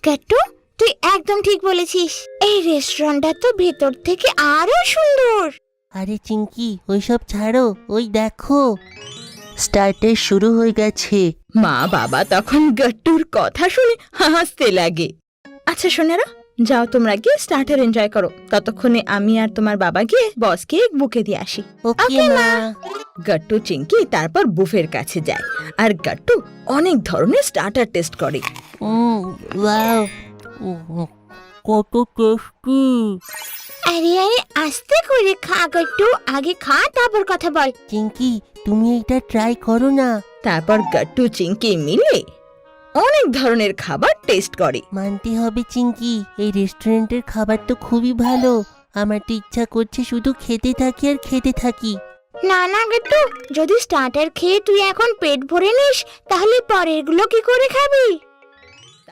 কাট্টু, তুই একদম ঠিক বলেছিস। এই রেস্টুরেন্টটা তো ভেতর থেকে আরো সুন্দর। আরে চিঙ্কি, ওইসব ছাড়ো, ওই দেখো স্টার্টার শুরু হয়ে গেছে। মা বাবা তখন গাট্টুর কথা শুনে হাসতে লাগে। আচ্ছা সোনারা, যাও তোমরা গিয়ে স্টার্টার এনজয় করো, ততক্ষণে আমি আর তোমার বাবা গিয়ে বসকে বুকে দিয়ে আসি। ওকে মা। গাট্টু চিঙ্কি তারপর বুফের কাছে যায় আর গাট্টু অনেক ধরনের স্টার্টার টেস্ট করে। ওয়াও, কত টেস্টি। আরে আরে, আস্তে করে খা কাট্টু, আগে খা তারপর কথা বল। চিঙ্কি, তুমি এইটা ট্রাই করো না। তারপর গাট্টু চিঙ্কি মিলে অনেক ধরনের খাবার টেস্ট করে। মানতে হবে চিঙ্কি, এই রেস্টুরেন্টের খাবার তো খুবই ভালো। আমার তো ইচ্ছা করছে শুধু খেতে থাকি আর খেতে থাকি। না না কাট্টু, যদি স্টার্টার খেয়ে তুই এখন পেট ভরে নিস তাহলে পরের গুলো কি করে খাবি?